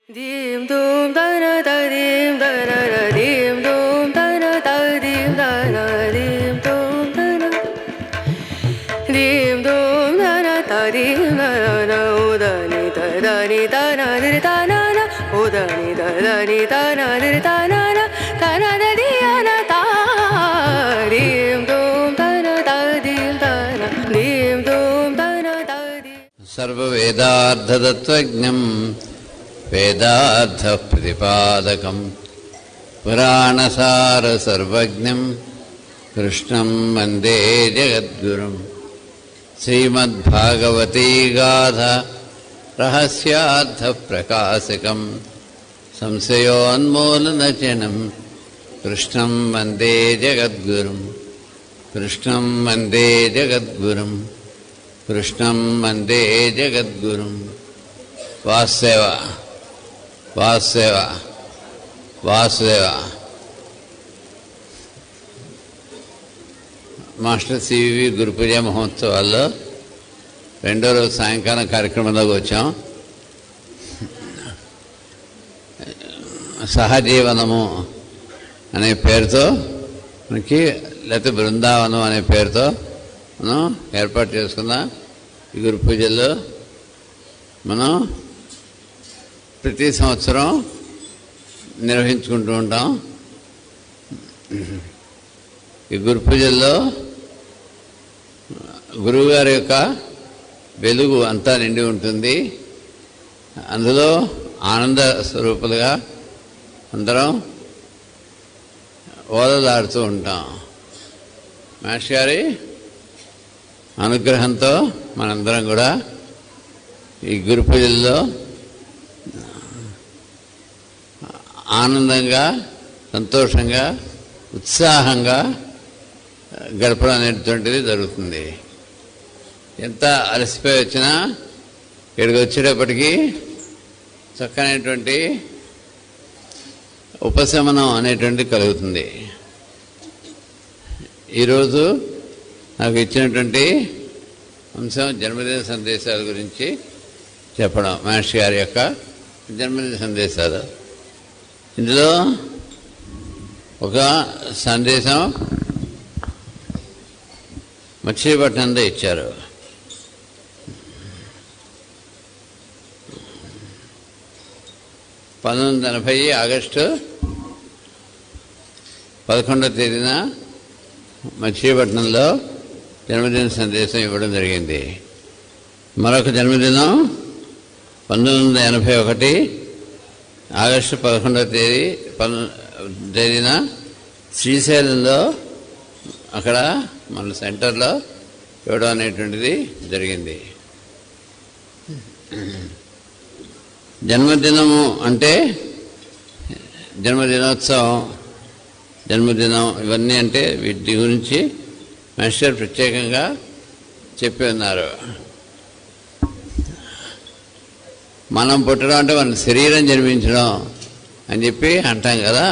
Dim dum da na da dim da na da dim dum da na da dim da na dim dum da na dim dum da na da dim da na o da ni da na di da na na o da ni da ni da na di da na da di na da dim dum da na da dim da na dim dum da na da dim सर्व वेदार्थ तत्वज्ञं वेदार्थ प्रतिपादकं पुराणसार सर्वज्ञं कृष्णं वन्दे जगद्गुरुं श्रीमद्भागवती गाथा रहस्यार्थ प्रकाशकं संशयोन्मूलनचनं कृष्णं वन्दे जगद्गुरुं कृष्णं वन्दे जगद्गुरुं कृष्णं वन्दे जगद्गुरुं वासुदेव वासुदेव वासुदेव మాస్టర్ సివి గురు పూజ మహోత్సవాల్లో రెండో రోజు సాయంకాలం కార్యక్రమంలోకి వచ్చాం. సహజీవనము అనే పేరుతో మనకి లేకపోతే బృందావనం అనే పేరుతో మనం ఏర్పాటు చేసుకున్న ఈ గురు పూజల్లో మనం ప్రతి సంవత్సరం నిర్వహించుకుంటూ ఉంటాం. ఈ గురు పూజల్లో గురువుగారి యొక్క వెలుగు అంతా నిండి ఉంటుంది. అందులో ఆనంద స్వరూపులుగా అందరం ఓలలాడుతూ ఉంటాం. మహర్షి గారి అనుగ్రహంతో మనందరం కూడా ఈ గురు పూజల్లో ఆనందంగా సంతోషంగా ఉత్సాహంగా గడపడం అనేటువంటిది జరుగుతుంది. ఎంత అలసిపోయి వచ్చినా ఇక్కడికి వచ్చేటప్పటికీ చక్కనైనటువంటి ఉపశమనం అనేటువంటిది కలుగుతుంది. ఈరోజు నాకు ఇచ్చినటువంటి అంశం జన్మదిన సందేశాల గురించి చెప్పడం. మహర్షి గారి యొక్క జన్మదిన సందేశాలు. ఇందులో ఒక సందేశం మచిలీపట్నంలో ఇచ్చారు. ఆగస్టు 11వ తేదీన మచిలీపట్నంలో జన్మదిన సందేశం ఇవ్వడం జరిగింది. మరొక జన్మదినం 1981 ఆగస్టు 11వ తేదీన శ్రీశైలంలో అక్కడ మన సెంటర్లో ఇవ్వడం అనేటువంటిది జరిగింది. జన్మదినము అంటే జన్మదినోత్సవం, జన్మదినం ఇవన్నీ అంటే వీటి గురించి మాస్టర్ ప్రత్యేకంగా చెప్పి ఉన్నారు. మనం పుట్టడం అంటే మన శరీరం జన్మించడం అని చెప్పి అంటాం కదా.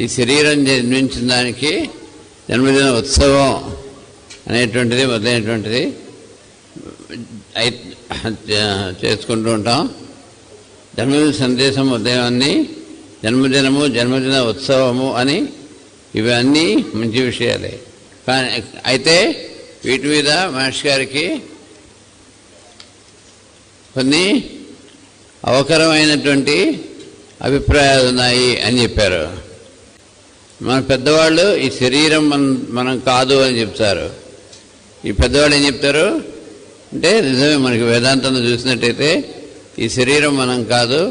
ఈ శరీరం జన్మించిన దానికి జన్మదిన ఉత్సవం అనేటువంటిది మొదలైనటువంటిది చేసుకుంటూ ఉంటాం. జన్మదిన సందేశం ఉదయాన్ని జన్మదినము, జన్మదిన ఉత్సవము అని ఇవన్నీ మంచి విషయాలే. కానీ అయితే వీటి మీద మహర్షి గారికి కొన్ని అవకరమైనటువంటి అభిప్రాయాలు ఉన్నాయి అని చెప్పారు. మన పెద్దవాళ్ళు ఈ శరీరం మనం కాదు అని చెప్తారు. ఈ పెద్దవాళ్ళు ఏం చెప్తారు అంటే నిజమే, మనకి వేదాంతంలో చూసినట్టయితే ఈ శరీరం మనం కాదు,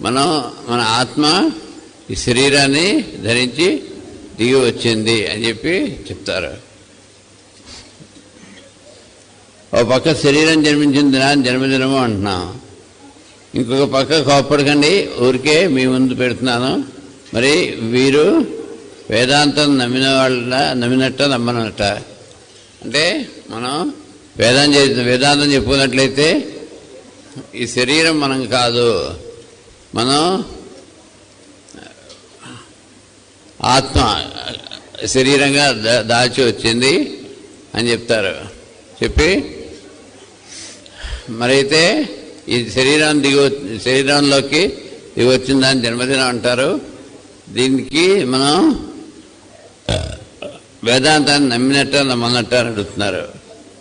మన ఆత్మ ఈ శరీరాన్ని ధరించి దిగి వచ్చింది అని చెప్పి చెప్తారు. ఓ పక్క శరీరం జన్మించిన దినాన్ని జన్మదినము అంటున్నాం, ఇంకొక పక్క కోప్పడకండి ఊరికే మీ ముందు పెడుతున్నాను. మరి వీరు వేదాంతం నమ్మినట్ట నమ్మనట్ట అంటే మనం వేదాంతం చెప్పుకున్నట్లయితే ఈ శరీరం మనం కాదు, మనం ఆత్మ శరీరంగా దాచి వచ్చింది అని చెప్తారు. చెప్పి మరైతే ఈ శరీరంలోకి దిగి వచ్చిందని జన్మదినం అంటారు. దీనికి మనం వేదాంతాన్ని నమ్మినట్ట నమ్మనట్ట అని అడుగుతున్నారు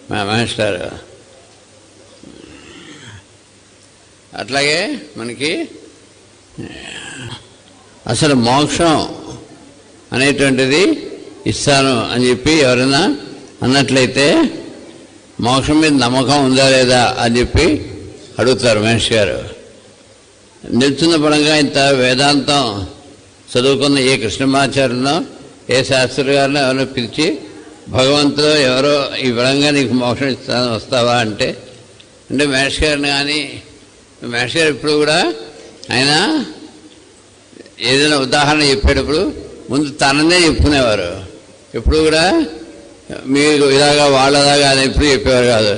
మా మహేష్ గారు. అట్లాగే మనకి అసలు మోక్షం అనేటువంటిది ఇస్తాను అని చెప్పి ఎవరైనా అన్నట్లయితే మోక్షం మీద నమ్మకం ఉందా లేదా అని చెప్పి అడుగుతారు మహేష్ గారు. నిల్చున్న పరంగా ఇంత వేదాంతం చదువుకున్న ఏ కృష్ణమాచార్యునో ఏ శాస్త్రి గారినో ఎవరో పిలిచి భగవంతుడు ఎవరో ఈ పరంగా నీకు మోక్షం ఇస్తాను వస్తావా అంటే మహేష్ గారిని కానీ మహేష్ గారు ఇప్పుడు కూడా ఆయన ఏదైనా ఉదాహరణ చెప్పేటప్పుడు ముందు తననే చెప్పుకునేవారు. ఎప్పుడు కూడా మీకు ఇలాగా వాళ్ళలాగా అని ఎప్పుడు చెప్పేవారు కాదు.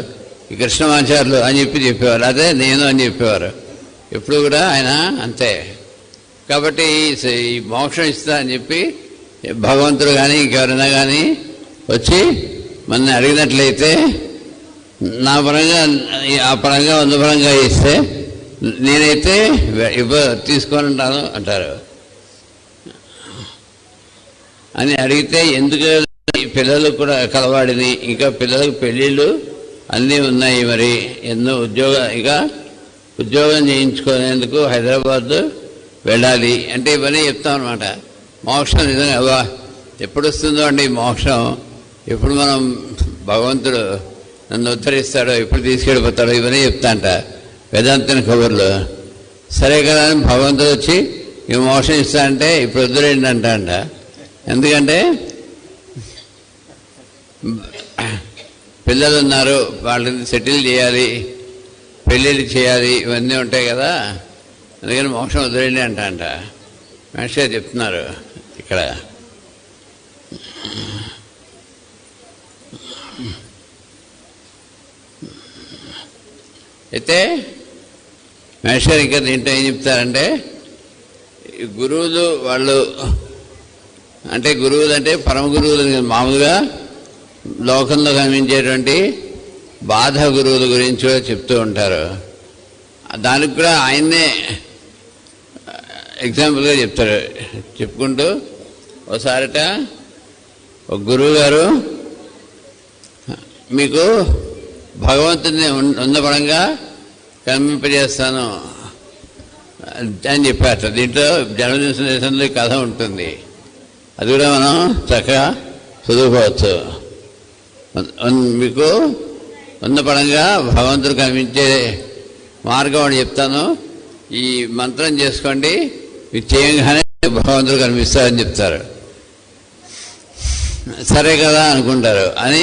ఈ కృష్ణమాచార్యులు అని చెప్పేవారు, అదే నేను అని చెప్పేవారు. ఎప్పుడు కూడా ఆయన అంతే. కాబట్టి ఈ మోక్షం ఇస్తా అని చెప్పి భగవంతుడు కానీ ఇంకెవరైనా కానీ వచ్చి మన అడిగినట్లయితే నా పరంగా ఆ పరంగా పరంగా ఇస్తే నేనైతే తీసుకొని ఉంటాను అంటారు. అని అడిగితే ఎందుకు పిల్లలు కూడా కలవాడిని, ఇంకా పిల్లలకు పెళ్ళిళ్ళు అన్నీ ఉన్నాయి, మరి ఎన్నో ఉద్యోగం చేయించుకునేందుకు హైదరాబాద్ వెళ్ళాలి అంటే ఇవన్నీ చెప్తాం అనమాట. మోక్షం నిజంగా అవ్వా ఎప్పుడు వస్తుందో అండి మోక్షం, ఎప్పుడు మనం భగవంతుడు నన్ను ఉద్ధరిస్తాడో, ఎప్పుడు తీసుకెళ్ళిపోతాడో ఇవన్నీ చెప్తాంట వేదాంతిని కబుర్లు. సరే కదా అని భగవంతుడు వచ్చి ఈ మోక్షం ఇస్తా అంటే ఇప్పుడు వద్దులేండి అంట. ఎందుకంటే పిల్లలు ఉన్నారు, వాళ్ళని సెటిల్ చేయాలి, పెళ్ళిళ్ళు చేయాలి, ఇవన్నీ ఉంటాయి కదా, అందుకని మోక్షం వదిలేండి అంట. మనిషిగా చెప్తున్నారు ఇక్కడ. అయితే మహేష్ గారు ఇంకా దీంట్లో ఏం చెప్తారంటే గురువులు వాళ్ళు అంటే గురువులు అంటే పరమ గురువులు మామూలుగా లోకంలో కనిపించేటువంటి బాధ గురువుల గురించి కూడా చెప్తూ ఉంటారు. దానికి కూడా ఆయన్నే ఎగ్జాంపుల్గా చెప్తారు. చెప్పుకుంటూ ఒకసారిట ఒక గురువు గారు మీకు భగవంతుడిని ఉన్నపడంగా కనిపింపజేస్తాను అని చెప్పారట. దీంట్లో జన్మదిన సందేశంలో ఈ కథ ఉంటుంది, అది కూడా మనం చక్కగా చదువుకోవచ్చు. మీకు ఉన్నపడంగా భగవంతుడు కనిపించే మార్గం అని చెప్తాను, ఈ మంత్రం చేసుకోండి, ఇది చేయంగానే భగవంతుడు కనిపిస్తారని చెప్తారు. సరే కదా అనుకుంటారు అని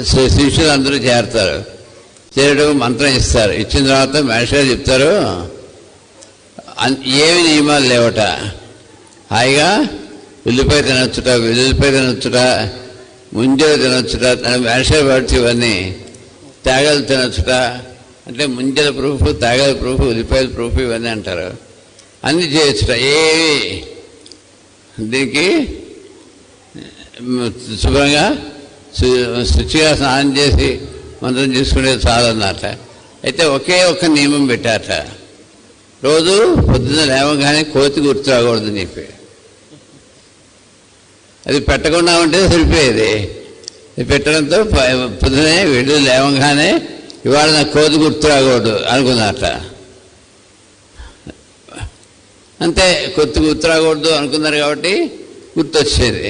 శిష్యులు అందరూ చేరుతారు. చేరడం మంత్రం ఇస్తారు. ఇచ్చిన తర్వాత మహేష్ గారు చెప్తారు ఏమి నియమాలు లేవట, హాయిగా ఉల్లిపాయ తినొచ్చుట, వెల్లుల్లిపాయ తినొచ్చుట, ముంజలు తినొచ్చుట, మహేష్ గారు పడితే ఇవన్నీ తేగలు తినొచ్చుట, అంటే ముంజల ప్రూఫ్, తేగల ప్రూఫ్, ఉల్లిపాయల ప్రూఫ్ ఇవన్నీ అంటారు. అన్నీ చేయొచ్చుట. ఏవి దీనికి శుభ్రంగా శుచిగా స్నానం చేసి మంత్రం చేసుకునేది చాలన్నట. అయితే ఒకే ఒక్క నియమం పెట్టారట, రోజు పొద్దున్న లేవగానే కోతి గుర్తు రాకూడదని చెప్పి. అది పెట్టకుండా ఉంటే సరిపోయేది. అది పెట్టడంతో పొద్దునే వెళ్ళి లేవగానే ఇవాళ నాకు కోతి గుర్తు రాకూడదు అనుకున్నట. అంతే, కొత్త గుర్తు రాకూడదు అనుకున్నారు కాబట్టి గుర్తొచ్చేది.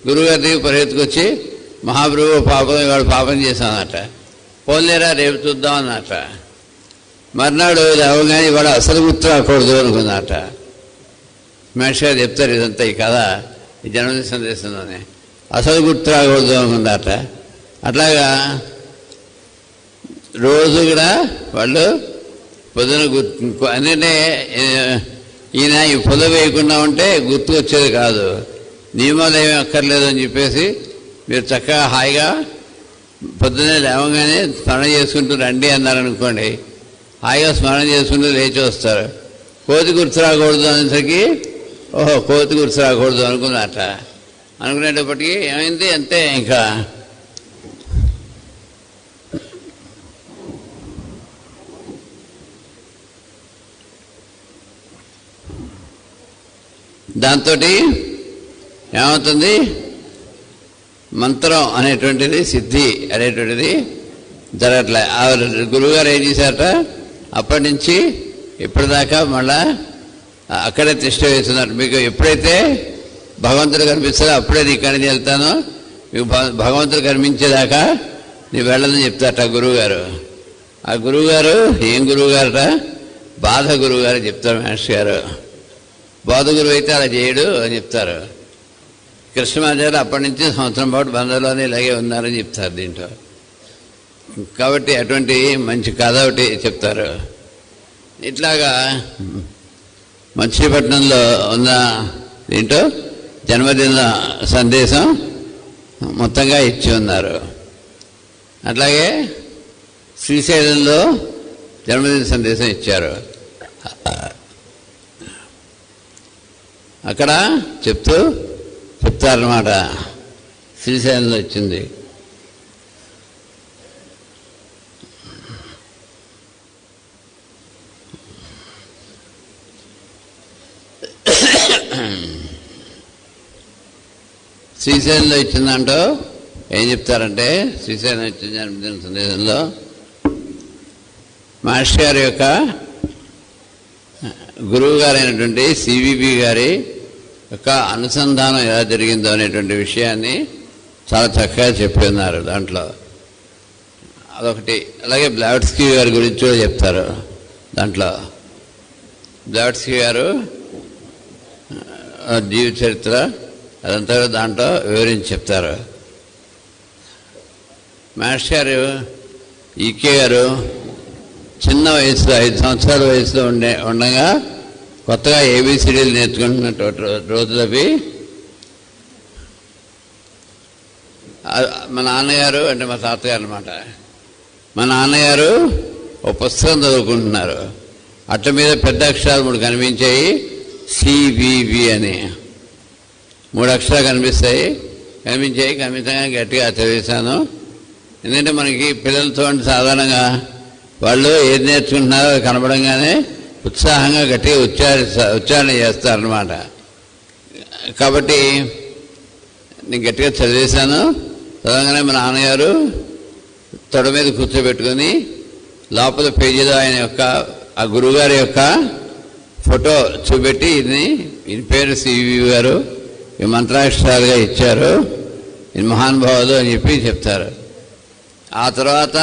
గురువుగారి పరిగెత్తుకొచ్చి మహాప్రభు పాపం ఇవాళ పాపం చేశానట, పోలేరా రేపు చూద్దాం అన్నట. మర్నాడు లేవగానే ఇవాళ అసలు గుర్తు రాకూడదు అనుకున్నట. మహేష్ గారు చెప్తారు ఇదంతా ఈ కథ ఈ జన్మదిన సందేశంలోనే. అసలు గుర్తు రాకూడదు అనుకున్నట. అట్లాగా రోజు కూడా వాళ్ళు పొద్దున గుర్తు అంటే ఈయన ఈ పొద వేయకుండా ఉంటే గుర్తు వచ్చేది కాదు. నియమాలు ఏమీ అక్కర్లేదు అని చెప్పేసి మీరు చక్కగా హాయిగా పొద్దున్నే లేవగానే స్మరణ చేసుకుంటూ రండి అన్నారనుకోండి, హాయిగా స్మరణ చేసుకుంటూ లేచి వస్తారు. కోతి గుర్తు రాకూడదు అనేసరికి ఓహో కోతి గుర్తు రాకూడదు అనుకున్నట. అనుకునేటప్పటికీ ఏమైంది, అంతే ఇంకా దాంతో ఏమవుతుంది? మంత్రం అనేటువంటిది, సిద్ధి అనేటువంటిది జరగట్లే. ఆ గురువుగారు ఏం చేశారట, అప్పటి నుంచి ఇప్పటిదాకా మళ్ళా అక్కడే తిష్ట వేస్తున్నారు. మీకు ఎప్పుడైతే భగవంతుడు కనిపిస్తారో అప్పుడే నీ ఇక్కడి నుంచి వెళ్తానో, మీకు భగవంతుడు కనిపించేదాకా నీ వెళ్ళదని చెప్తారట గురువుగారు. ఆ గురువుగారు ఏం గురువుగారట? బాధ గురువుగారు చెప్తారు మాస్టర్ గారు. బోధ గురువు అయితే అలా చేయడు అని చెప్తారు. కృష్ణమాచార్యులు అప్పటి నుంచి సంవత్సరం పాటు బంధంలోనే ఇలాగే ఉన్నారని చెప్తారు దీంట్లో. కాబట్టి అటువంటి మంచి కథ ఒకటి చెప్తారు. ఇట్లాగా మచిలీపట్నంలో ఉన్న దీంట్లో జన్మదిన సందేశం మొత్తంగా ఇచ్చి ఉన్నారు. అట్లాగే శ్రీశైలంలో జన్మదిన సందేశం ఇచ్చారు. అక్కడ చెప్తారన్నమాట. శ్రీశైలంలో ఇచ్చింది. శ్రీశైలంలో ఇచ్చిందంటూ ఏం చెప్తారంటే, శ్రీశైలం ఇచ్చిన జన్మదిన సందేశంలో మాస్టర్ గారి యొక్క గురువు గారైనటువంటి సివిబి గారి యొక్క అనుసంధానం ఎలా జరిగిందో అనేటువంటి విషయాన్ని చాలా చక్కగా చెప్పి ఉన్నారు దాంట్లో. అదొకటి. అలాగే బ్లావట్స్కీ గారి గురించి కూడా చెప్తారు దాంట్లో. బ్లావట్స్కీ గారు జీవిత చరిత్ర అదంతా దాంట్లో వివరించి చెప్తారు. మాస్టర్ గారు ఈకే గారు చిన్న వయసులో 5 సంవత్సరాల వయసులో ఉండగా కొత్తగా ఏబిసిడీలు నేర్చుకుంటున్నటువంటి రోజులవి మా నాన్నగారు అంటే మా తాతగారు అనమాట. మా నాన్నగారు ఒక పుస్తకం చదువుకుంటున్నారు. అట్ల మీద పెద్ద అక్షరాలు 3 కనిపించాయి, సివివి అని 3 అక్షరాలు కనిపించగా గట్టిగా చదివేశాను. ఎందుకంటే మనకి పిల్లలతో సాధారణంగా వాళ్ళు ఏది నేర్చుకుంటున్నారో కనపడంగానే ఉత్సాహంగా గట్టిగా ఉచ్చారణ చేస్తారనమాట. కాబట్టి నేను గట్టిగా చదివేశాను. చదవగానే మా నాన్నగారు తొడ మీద కూర్చోబెట్టుకొని లోపల పేజీలో ఆయన యొక్క ఆ గురువుగారి యొక్క ఫోటో చూపెట్టి ఈయన పేరు సివి గారు, ఈ మంత్రాక్షరాలుగా ఇచ్చారు, ఇది మహానుభావులు అని చెప్పి చెప్తారు. ఆ తర్వాత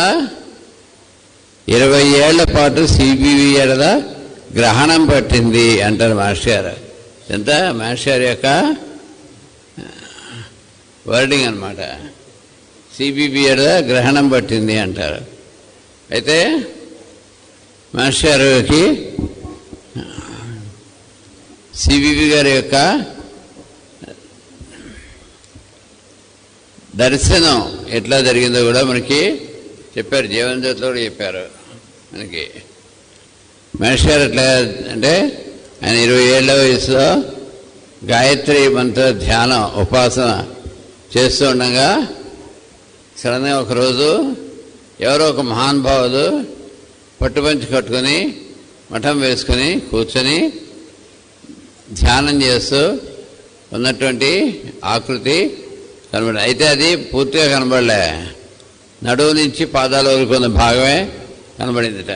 20 ఏళ్ల పాటు సిబివి ఎడల గ్రహణం పట్టింది అంటారు మాస్టర్ గారు. ఎంత మాస్టర్ గారి యొక్క వర్డింగ్ అనమాట. సిబిబి ఎడల గ్రహణం పట్టింది అంటారు. అయితే మాస్టర్ గారికి సిబిబి గారి యొక్క దర్శనం ఎట్లా జరిగిందో కూడా మనకి చెప్పారు. జీవన జ్యోతిలో కూడా చెప్పారు మనకి. మహేష్ గారు ఎట్లా అంటే ఆయన 20 ఏళ్ల వయసులో గాయత్రి మంత్ర ధ్యానం ఉపాసన చేస్తూ ఉండగా సడన్గా ఒకరోజు ఎవరో ఒక మహానుభావులు పట్టుపంచి కట్టుకొని మఠం వేసుకొని కూర్చొని ధ్యానం చేస్తూ ఉన్నటువంటి ఆకృతి కనబడి, అయితే అది పూర్తిగా కనబడలే, నడువు నుంచి పాదాల వరకు కొంత భాగమే కనబడిందిట.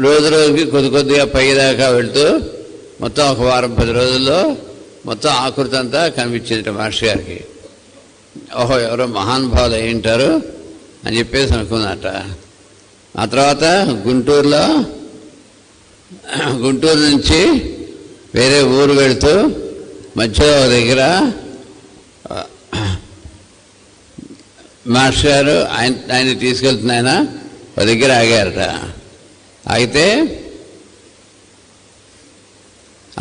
రోజు రోజుకి కొద్దిగా పైదాకా వెళ్తూ మొత్తం ఒక వారం 10 రోజుల్లో మొత్తం ఆకృతి అంతా కనిపించిందిట మాస్టర్ గారికి. ఓహో ఎవరో మహానుభావులు అయి ఉంటారు అని చెప్పేసి అనుకున్నట. ఆ తర్వాత గుంటూరు నుంచి వేరే ఊరు వెళుతూ మధ్యలో ఒక దగ్గర మాస్టర్ గారు ఆయన తీసుకెళ్తున్న ఆయన ఒక దగ్గర ఆగారట. ఆగితే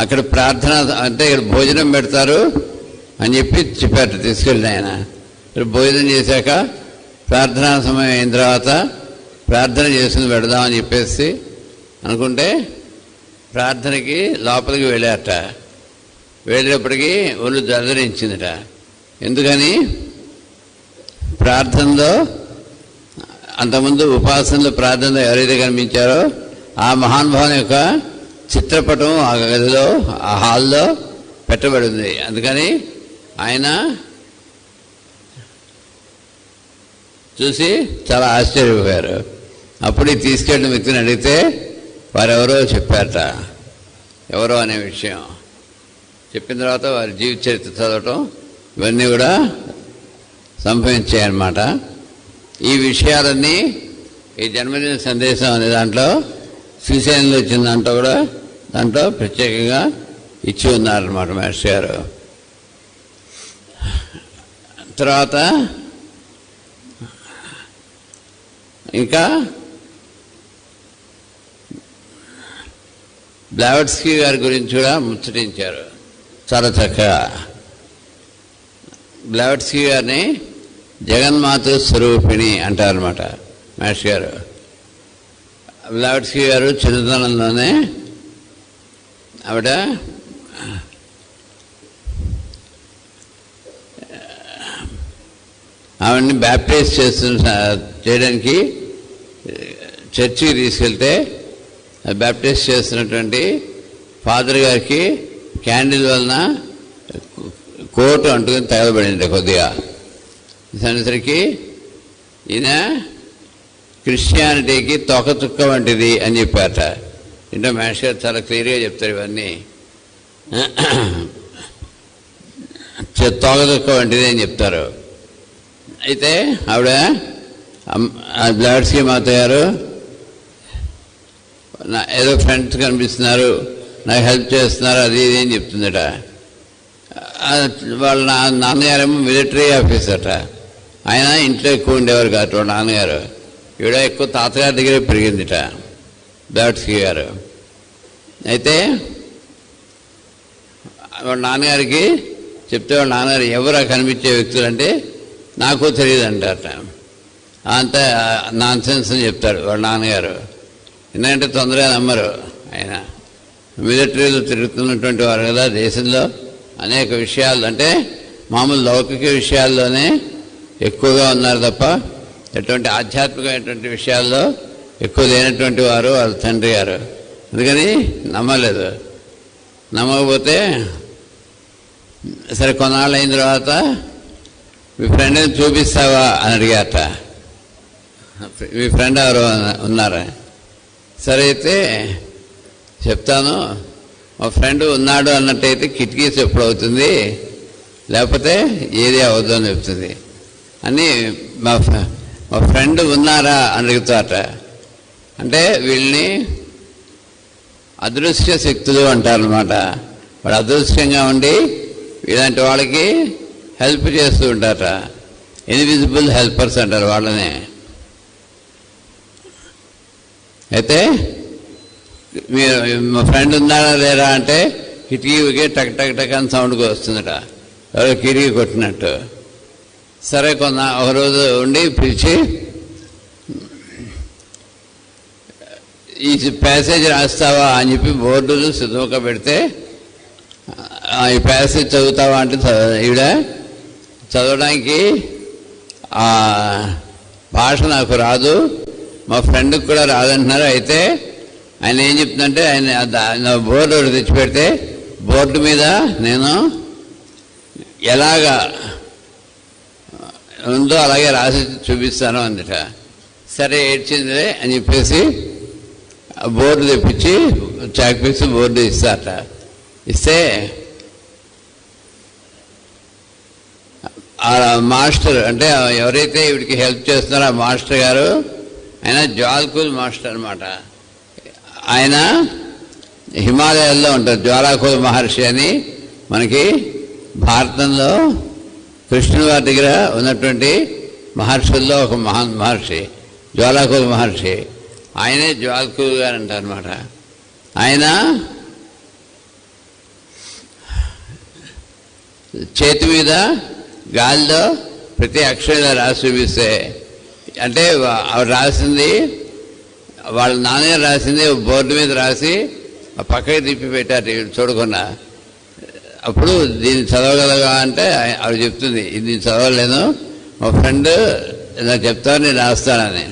అక్కడ ప్రార్థన అంటే ఇక్కడ భోజనం పెడతారు అని చెప్పి చెప్పారట. తీసుకెళ్ళిన ఆయన భోజనం చేశాక ప్రార్థనా సమయం అయిన తర్వాత ప్రార్థన చేసుకుని పెడదామని చెప్పేసి అనుకుంటే ప్రార్థనకి లోపలికి వెళ్ళారట. వెళ్ళేటప్పటికీ ఒళ్ళు జలధరించిందట. ఎందుకని? ప్రార్థనలో అంతకుముందు ఉపాసనలో ప్రార్థనలో ఎవరైతే కనిపించారో ఆ మహానుభావుని యొక్క చిత్రపటం ఆ గదిలో ఆ హాల్లో పెట్టబడి ఉంది. అందుకని ఆయన చూసి చాలా ఆశ్చర్యపోయారు. అప్పుడు తీసుకెళ్ళిన వ్యక్తిని అడిగితే వారెవరో చెప్పారట. ఎవరో అనే విషయం చెప్పిన తర్వాత వారి జీవిత చరిత్ర చదవటం ఇవన్నీ కూడా సంభవించాయన్నమాట. ఈ విషయాలన్నీ ఈ జన్మదిన సందేశం అనే దాంట్లో శ్రీశైలంలో వచ్చిన దాంట్లో కూడా దాంట్లో ప్రత్యేకంగా ఇచ్చి ఉన్నారన్నమాట మాస్టర్ గారు. తర్వాత ఇంకా బ్లావెట్స్కీ గారి గురించి కూడా ముచ్చటించారు చాలా చక్కగా. బ్లావెట్స్కీ గారిని జగన్మాత స్వరూపిణి అంటారనమాట మాస్టర్ గారు. బ్లావెట్స్కీ గారు చిన్నతనంలోనే ఆవిడ ఆవిడ్ని బ్యాప్టైజ్ చేయడానికి చర్చికి తీసుకెళ్తే బ్యాప్టైజ్ చేస్తున్నటువంటి ఫాదర్ గారికి క్యాండిల్ వలన కోటు అంటుకుని తగలబడింది కొద్దిగా. సరికి ఈయన క్రిస్టియానిటీకి తొక్కతుక్క వంటిది అని చెప్పారట. ఇంటో మాస్టర్ గారు చాలా క్లియర్గా చెప్తారు ఇవన్నీ. తొక్కతుక్క వంటిది అని చెప్తారు. అయితే ఆవిడ బ్లావెట్స్కీ మాత గారు ఏదో ఫ్రెండ్స్ కనిపిస్తున్నారు, నాకు హెల్ప్ చేస్తున్నారు, అది ఇది అని చెప్తుందట. వాళ్ళ నాన్నగారేమో మిలిటరీ ఆఫీసర్ట. ఆయన ఇంట్లో ఎక్కువ ఉండేవారు కాదు వాళ్ళ నాన్నగారు. ఈవిడ ఎక్కువ తాతగారి దగ్గరే పెరిగిందిట బ్లావెట్స్కీ గారు. అయితే వాళ్ళ నాన్నగారికి చెప్తే వాళ్ళ నాన్నగారు ఎవరు కనిపించే వ్యక్తులు అంటే నాకు తెలియదు అంటారట. అంతా నాన్ సెన్స్ అని చెప్తాడు వాళ్ళ నాన్నగారు. ఎందుకంటే తొందరగా నమ్మరు. ఆయన మిలిటరీలో తిరుగుతున్నటువంటి వారు కదా, దేశంలో అనేక విషయాలు అంటే మామూలు లౌకిక విషయాల్లోనే ఎక్కువగా ఉన్నారు తప్ప ఎటువంటి ఆధ్యాత్మికమైనటువంటి విషయాల్లో ఎక్కువ లేనటువంటి వారు వాళ్ళ తండ్రి గారు. అందుకని నమ్మలేదు. నమ్మకపోతే సరే కొన్నాళ్ళు అయిన తర్వాత మీ ఫ్రెండ్ని చూపిస్తావా అని అడిగారట. మీ ఫ్రెండ్ ఎవరు ఉన్నారా? సరే అయితే చెప్తాను, మా ఫ్రెండ్ ఉన్నాడు అన్నట్టయితే కిటికీస్ ఎప్పుడు అవుతుంది, లేకపోతే ఏది అవద్దు అని చెప్తుంది అని మా ఫ్రెండ్ ఉన్నారా అని అడుగుతారట. అంటే వీళ్ళని అదృశ్య శక్తులు అంటారనమాట. వాడు అదృశ్యంగా ఉండి ఇలాంటి వాళ్ళకి హెల్ప్ చేస్తూ ఉంటారట. ఇన్విజిబుల్ హెల్పర్స్ అంటారు వాళ్ళని. అయితే మీరు మా ఫ్రెండ్ ఉన్నారా లేరా అంటే కిటికీకి టక్ టక్ టక్ అని సౌండ్కి వస్తుందట, ఎవరో కిటికీ కొట్టినట్టు. సరే ఒకరోజు ఉండి పిలిచి ఈ ప్యాసేజ్ రాస్తావా అని చెప్పి బోర్డులు సిద్ధంగా పెడితే ఈ ప్యాసేజ్ చదువుతావా అంటే ఈవిడ చదవడానికి ఆ భాష నాకు రాదు, మా ఫ్రెండ్కి కూడా రాదంటున్నారు. అయితే ఆయన ఏం చెప్తుందంటే ఆయన బోర్డు ఒకటి తెచ్చిపెడితే బోర్డు మీద నేను ఎలాగా ఉందో అలాగే రాసి చూపిస్తాను అందుట. సరే ఏడ్చిందిలే అని చెప్పేసి బోర్డు తెప్పించి చాక్పీస్ బోర్డు ఇస్తారట. ఇస్తే ఆ మాస్టర్ అంటే ఎవరైతే వీడికి హెల్ప్ చేస్తున్నారో ఆ మాస్టర్ గారు ఆయన జ్వాల్కుల్ మాస్టర్ అనమాట. ఆయన హిమాలయాల్లో ఉంటారు. జ్వాలాకుల మహర్షి అని మనకి భారతంలో కృష్ణుని వారి దగ్గర ఉన్నటువంటి మహర్షుల్లో ఒక మహర్షి జ్వాలాకుల మహర్షి. ఆయనే జ్వాల్కుల్ గారు అంటారనమాట. ఆయన చేతి మీద గాలిలో ప్రతి అక్షరం రాసి చూపిస్తే అంటే ఆవిడ రాసింది వాళ్ళ నాన్నగారు రాసింది బోర్డు మీద రాసి పక్కకి తిప్పి పెట్టారు చూడకుండా. అప్పుడు దీన్ని చదవగలగా అంటే ఆవిడ చెప్తుంది ఇది చదవలేను, మా ఫ్రెండ్ నాకు చెప్తాను నేను రాస్తానని.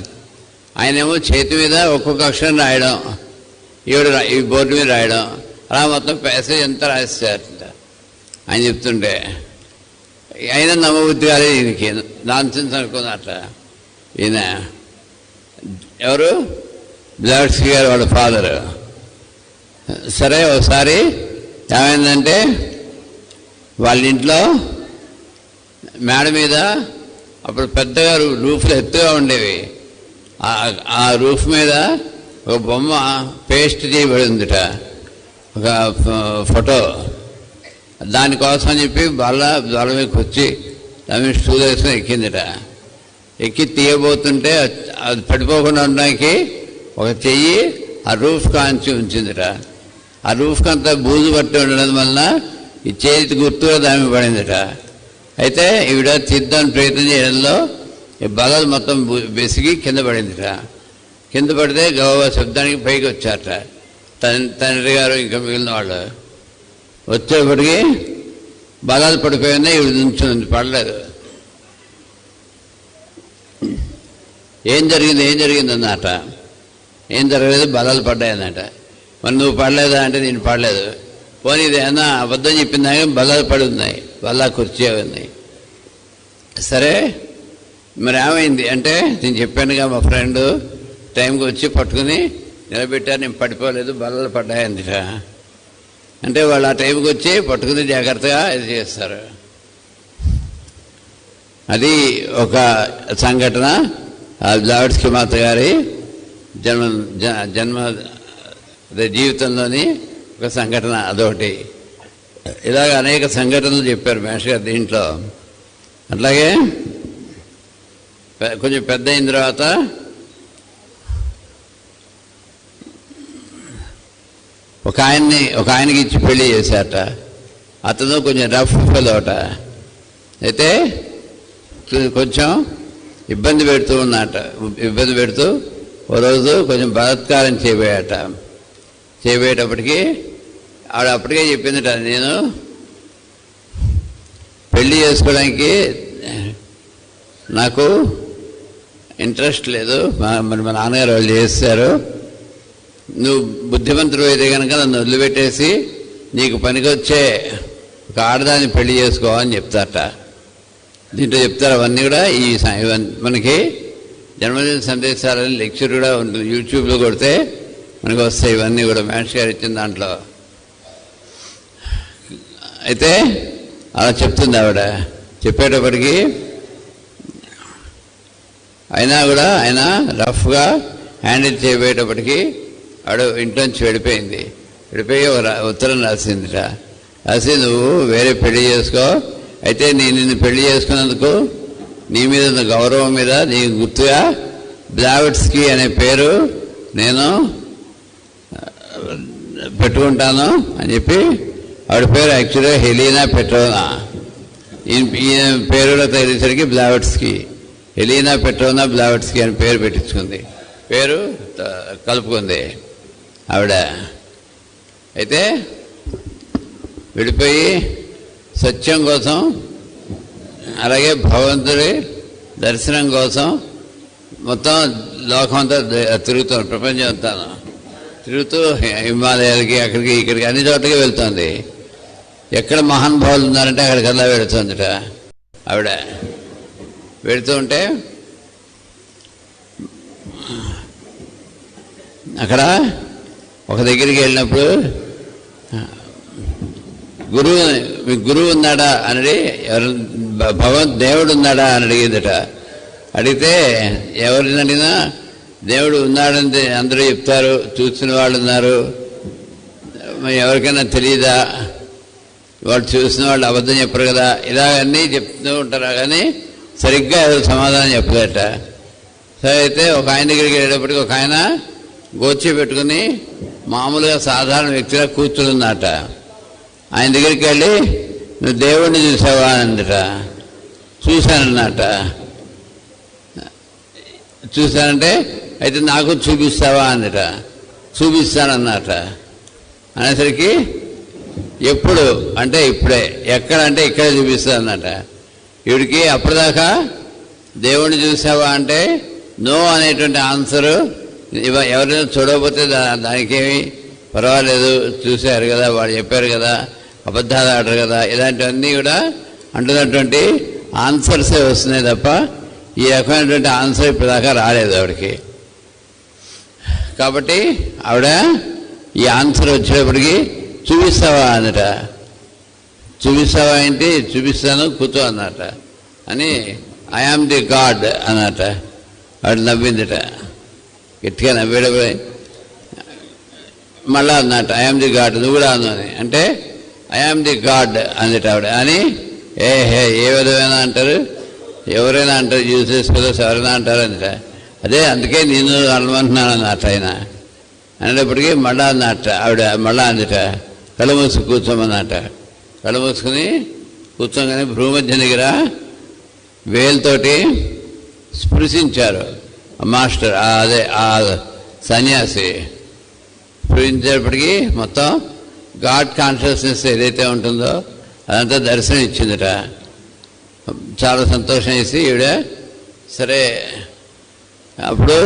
ఆయనేమో చేతి మీద ఒక్కొక్క అక్షరం రాయడం, ఈ బోర్డు మీద రాయడం, అలా మొత్తం ప్యాసేజ్ అంతా రాసేసారట. ఆయన చెప్తుంటే అయినా నమ్మబుద్ధి కాలేదు ఈయనకి, నాన్సెన్స్ అనుకున్నట్ట. ఈయన ఎవరు, బ్లావెట్స్కీ గారు వాళ్ళ ఫాదరు. సరే ఒకసారి ఏమైందంటే వాళ్ళ ఇంట్లో మేడ మీద అప్పుడు పెద్దగా రూఫ్లు ఎత్తుగా ఉండేవి. ఆ రూఫ్ మీద ఒక బొమ్మ పేస్ట్ చేయబడిందిట, ఒక ఫోటో. దానికోసం అని చెప్పి బల్ల మీదకి వచ్చి దాని స్టూల్ వేసుకొని ఎక్కిందిట. ఎక్కి తీయబోతుంటే అది పడిపోకుండా ఉండడానికి ఒక చెయ్యి ఆ రూఫ్ కాంచి ఉంచిందిట. ఆ రూఫ్కి అంతా బూజు పట్టి ఉండడం వలన ఈ చేతి గుర్తుగా దామి పడిందిట. అయితే ఈవిడ తీద్దామని ప్రయత్నం చేయడంలో ఈ బలాలు మొత్తం బెసిగి కింద పడిందిట. కింద పడితే గవ శబ్దానికి పైకి వచ్చారట తండ్రి గారు ఇంకా మిగిలిన వాళ్ళు. వచ్చేప్పటికి బలాలు పడిపోయినా ఈవిడ నుంచుంది, పడలేదు. ఏం జరిగింది అన్నట. ఏం జరగలేదు, బలాలు పడ్డాయన్నట. మరి నువ్వు పడలేదా అంటే నేను పడలేదు. పోనీ ఇది ఏమన్నా అబద్ధం చెప్పిందా, బలాలు పడి ఉన్నాయి, బల్లా కుర్చీ ఉన్నాయి. సరే మరి ఏమైంది అంటే నేను చెప్పానుగా మా ఫ్రెండ్ టైంకి వచ్చి పట్టుకుని నిలబెట్టారు, నేను పడిపోలేదు, బలాలు పడ్డాయందిట. అంటే వాళ్ళు ఆ టైంకి వచ్చి పట్టుకుని జాగ్రత్తగా ఇది చేస్తారు. అది ఒక సంఘటన. బ్లావెట్స్కీ మాత గారి జన్మ జీవితంలోని ఒక సంఘటన అదొకటి. ఇలాగ అనేక సంఘటనలు చెప్పారు మేష్ గారు దీంట్లో. అట్లాగే కొంచెం పెద్ద అయిన తర్వాత ఒక ఆయనకి ఇచ్చి పెళ్లి చేశారట. అతను కొంచెం రఫ్ ఫెలోట. అయితే కొంచెం ఇబ్బంది పెడుతూ ఓ రోజు కొంచెం బలాత్కారం చేయబోయేటప్పటికి ఆవిడ అప్పటికే చెప్పిందట, నేను పెళ్లి చేసుకోవడానికి నాకు ఇంట్రెస్ట్ లేదు, మరి మా నాన్నగారు వాళ్ళు చేస్తారు, నువ్వు బుద్ధిమంతుడు అయితే కనుక నన్ను వదిలిపెట్టేసి నీకు పనికొచ్చే ఒక ఆడదాన్ని పెళ్లి చేసుకో అని చెప్తారట. దీంట్లో చెప్తారు అవన్నీ కూడా. మనకి జన్మదిన సందేశాలని లెక్చర్ కూడా ఉంటుంది, యూట్యూబ్లో కొడితే మనకు వస్తాయి ఇవన్నీ కూడా మేష్ గారు ఇచ్చిన దాంట్లో. అయితే అలా చెప్తుంది ఆవిడ. చెప్పేటప్పటికి అయినా కూడా ఆయన రఫ్గా హ్యాండిల్ చేయబోయేటప్పటికి ఆవిడ ఇంట్లోంచి వెళ్ళిపోయి ఒక ఉత్తరం రాసి నువ్వు వేరే పెళ్లి చేసుకో, అయితే నిన్ను పెళ్లి చేసుకున్నందుకు నీ మీద ఉన్న గౌరవం మీద నీకు గుర్తుగా బ్లావెట్స్కీ అనే పేరు నేను పెట్టుకుంటాను అని చెప్పి. ఆవిడ పేరు యాక్చువల్గా హెలీనా పెట్రోనా. ఈయన పేరు కూడా తెలిసేసరికి బ్లావెట్స్కీ, హెలీనా పెట్రోనా బ్లావెట్స్కీ అని పేరు పెట్టించుకుంది, పేరు కలుపుకుంది ఆవిడ. అయితే విడిపోయి సత్యం కోసం అలాగే భగవంతుడి దర్శనం కోసం మొత్తం లోకం అంతా తిరుగుతుంది, ప్రపంచం అంతా తిరుగుతూ హిమాలయాలకి అక్కడికి ఇక్కడికి అన్ని చోట్లకి వెళ్తుంది. ఎక్కడ మహానుభావులు ఉన్నారంటే అక్కడికల్లా వెళుతుందిట ఆవిడ. వెళుతూ ఉంటే అక్కడ ఒక దగ్గరికి వెళ్ళినప్పుడు మీ గురువు ఉన్నాడా అని దేవుడు ఉన్నాడా అని అడిగిందట. అడిగితే ఎవరిని అడిగినా దేవుడు ఉన్నాడని అందరూ చెప్తారు, చూసిన వాళ్ళు ఉన్నారు, ఎవరికైనా తెలియదా, వాళ్ళు చూసిన వాళ్ళు అబద్ధం చెప్పరు కదా, ఇలాగన్నీ చెప్తూ ఉంటారు. కానీ సరిగ్గా సమాధానం చెప్పలేట. సరే అయితే ఒక ఆయన దగ్గరికి వెళ్ళేటప్పటికి ఒక ఆయన గోచి పెట్టుకుని మామూలుగా సాధారణ వ్యక్తిగా కూర్చున్నట. ఆయన దగ్గరికి వెళ్ళి నువ్వు దేవుణ్ణి చూసావా అందట. చూశానన్నట. చూశానంటే అయితే నాకు చూపిస్తావా అందట. చూపిస్తానన్నట. అనేసరికి ఎప్పుడు అంటే ఇప్పుడే, ఎక్కడ అంటే ఇక్కడే చూపిస్తానన్నట. వీడికి అప్పటిదాకా దేవుణ్ణి చూసావా అంటే నో అనేటువంటి ఆన్సరు ఎవరైనా చూడకపోతే దానికేమి పర్వాలేదు, చూశారు కదా, వాళ్ళు చెప్పారు కదా, అబద్ధాలు ఆడరు కదా, ఇలాంటివన్నీ కూడా అంటున్నటువంటి ఆన్సర్సే వస్తున్నాయి తప్ప ఈ రకమైనటువంటి ఆన్సర్ ఇప్పటిదాకా రాలేదు ఆవిడకి. కాబట్టి ఆవిడ ఈ ఆన్సర్ వచ్చేటప్పటికి చూపిస్తావా అన్నట. చూపిస్తావా ఏంటి, చూపిస్తాను కూర్చో అన్నట అని ఐ ఆమ్ ది గాడ్ అన్నట. ఆవిడ నవ్విందట, గట్టిగా నవ్వేటప్పుడు మళ్ళా అన్నట్టు ఐ ఆమ్ ది గాడ్, నువ్వు కూడా అను అని. అంటే ఐ ఆమ్ ది గాడ్ అందట ఆవిడ. అని ఏ విధమైనా అంటారు, ఎవరైనా అంటారు, యూసెస్ ఫెలోస్ ఎవరైనా అంటారు అందట. అదే అందుకే నేను అనమంటున్నాను అన్నట్టు ఆయన అనేటప్పటికీ మళ్ళా అన్నట్ట ఆవిడ. మళ్ళా అందట కళ్ళు మూసుకు కూర్చోమన్నట. కళ్ళు మూసుకుని కూర్చోగానే భూమధ్య దగ్గర వేలుతోటి స్పృశించారు మాస్టర్, అదే ఆ సన్యాసి. స్పృశించేటప్పటికీ మొత్తం గాడ్ కాన్షియస్నెస్ ఏదైతే ఉంటుందో అదంతా దర్శనం ఇచ్చిందట. చాలా సంతోషం వేసి ఈవిడ సరే అప్పుడు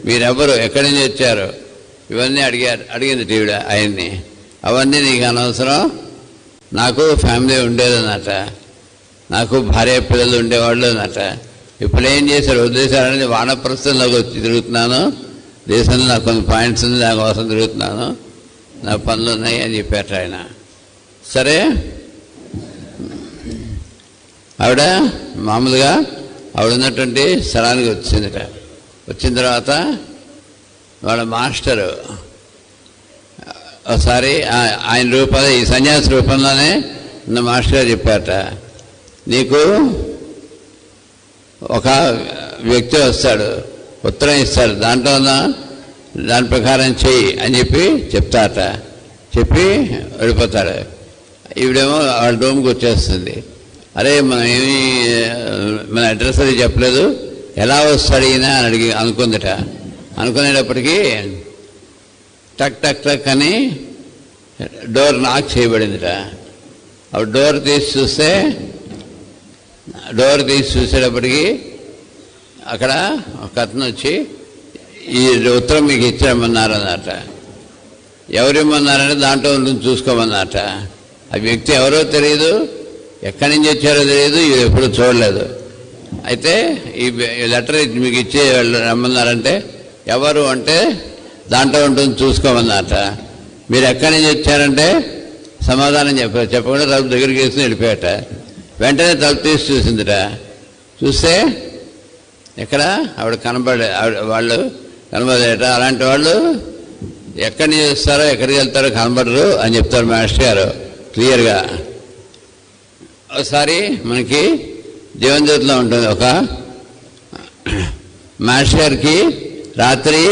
మీరెవరు, ఎక్కడి నుంచి వచ్చారు, ఇవన్నీ అడిగింది ఈవిడ ఆయన్ని. అవన్నీ నీకు అనవసరం, నాకు ఫ్యామిలీ ఉండేదన్నట, నాకు భార్య పిల్లలు ఉండేవాళ్ళు అన్నట. ఇప్పుడు ఏం చేశారు, వదిలేశారని వానప్రస్థంలోకి వచ్చి తిరుగుతున్నాను, దేశంలో నాకు కొన్ని పాయింట్స్ ఉంది, దానికోసం తిరుగుతున్నాను, నా పనులు ఉన్నాయి అని చెప్పారు ఆయన. సరే ఆవిడ మామూలుగా ఆవిడ ఉన్నటువంటి స్థలానికి వచ్చిందట. వచ్చిన తర్వాత వాళ్ళ మాస్టరు ఒకసారి ఆయన రూపంలో, ఈ సన్యాసి రూపంలోనే ఉన్న మాస్టర్ గారు చెప్పారట, నీకు ఒక వ్యక్తి వస్తాడు, ఉత్తరం ఇస్తాడు, దాంట్లో దాని ప్రకారం చెయ్యి అని చెప్పి చెప్తారట. చెప్పి వెళ్ళిపోతాడు. ఈవిడేమో వాళ్ళ రూమ్కి వచ్చేస్తుంది. అరే మన అడ్రస్ అది చెప్పలేదు, ఎలా వస్తాడు ఈయన అని అనుకుందట. అనుకునేటప్పటికీ టక్ టక్ టక్ అని డోర్ నాక్ చేయబడిందిట. అప్పుడు డోర్ తీసి చూసేటప్పటికి అక్కడ ఒక అతను వచ్చి ఈ ఉత్తరం మీకు ఇచ్చామన్నారు అన్నట. ఎవరిమ్మన్నారంటే దాంట్లో ఉంటుంది చూసుకోమన్నట. ఆ వ్యక్తి ఎవరో తెలియదు, ఎక్కడి నుంచి వచ్చారో తెలియదు, ఇది ఎప్పుడు చూడలేదు. అయితే ఈ లెటర్ మీకు ఇచ్చే రమ్మన్నారంటే ఎవరు అంటే దాంట్లో ఉంటుంది చూసుకోమన్నట. మీరు ఎక్కడి నుంచి వచ్చారంటే సమాధానం చెప్పకుండా తలుపు దగ్గరికి వేసుకుని వెళ్ళిపోయాట. వెంటనే తలుపు తీసి చూసిందిట. చూస్తే ఎక్కడ ఆవిడ వాళ్ళు కనబడేట. అలాంటి వాళ్ళు ఎక్కడి నుంచి వస్తారో ఎక్కడికి వెళ్తారో కనబడరు అని చెప్తారు మాస్టర్ గారు క్లియర్గా. ఒకసారి మనకి జీవనజ్యోతిలో ఉంటుంది, ఒక మాస్టర్ గారికి రాత్రి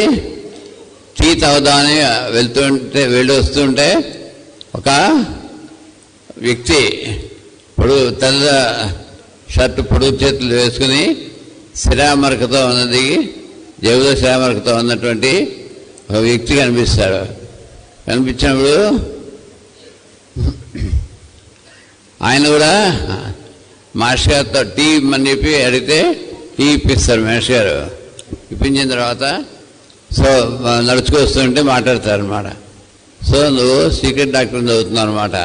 టీ తాగుదామని వెళ్ళి వస్తుంటే ఒక వ్యక్తి తెల్ల షర్టు పొడుగు చేతులు వేసుకుని శిరామరకతో ఉన్నది, జేబులో శిరామరకతో ఉన్నటువంటి ఒక వ్యక్తి కనిపిస్తాడు. కనిపించినప్పుడు ఆయన కూడా మాస్టర్ గారితో టీ ఇమ్మని చెప్పి అడిగితే టీ ఇప్పిస్తారు మాస్టర్ గారు. ఇప్పించిన తర్వాత సో నడుచుకొస్తుంటే మాట్లాడతారు అనమాట. సో నువ్వు సీక్రెట్ డాక్టర్ చదువుతున్నావు అనమాట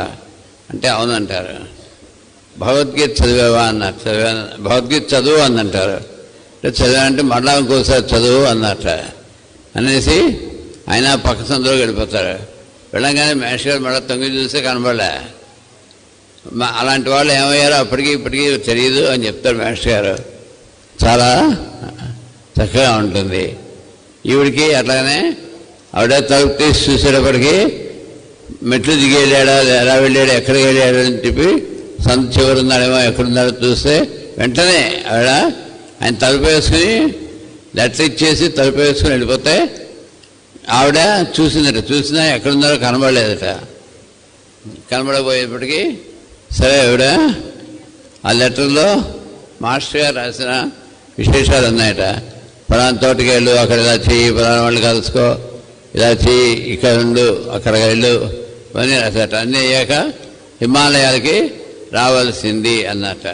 అంటే అవునంటారు. భగవద్గీత చదివావా అన్నారు. చదివాను. భగవద్గీత చదువు అందంటారు. అంటే చదివానంటే మళ్ళా ఇంకోసారి చదువు అన్నట్ట అనేసి ఆయన పక్క సందులో వెళ్ళిపోతారు. వెళ్ళంగానే మాస్టర్ గారు మళ్ళీ తొంగి చూస్తే కనబడలే. అలాంటి వాళ్ళు ఏమయ్యారో అప్పటికి ఇప్పటికీ తెలియదు అని చెప్తారు మాస్టర్ గారు. చాలా చక్కగా ఉంటుంది. ఈవిడికి అట్లాగనే ఆవిడ తలుపు తీసి చూసేటప్పటికి మెట్లు దిగి వెళ్ళాడా, ఎలా వెళ్ళాడు, ఎక్కడికి వెళ్ళాడు అని చెప్పి సంత చివరున్నాడేమో ఎక్కడున్నాడో చూస్తే వెంటనే ఆవిడ ఆయన తలుపు వేసుకుని లెటర్ ఇచ్చేసి తలుపు వేసుకుని వెళ్ళిపోతే ఆవిడ చూసిందట. చూసినా ఎక్కడున్నారో కనబడలేదట. కనబడబోయేప్పటికీ సరే ఆవిడ ఆ లెటర్లో మాస్టర్ గారు రాసిన విశేషాలు ఉన్నాయట. పలానా తోటకి వెళ్ళు, అక్కడ ఇలా చెయ్యి, పలానా వాళ్ళు కలుసుకో, ఇలా చెయ్యి, ఇక్కడ ఉండు, అక్కడ వెళ్ళు అని రాశాట. అన్నీ అయ్యాక హిమాలయాలకి రావాల్సింది అన్నట.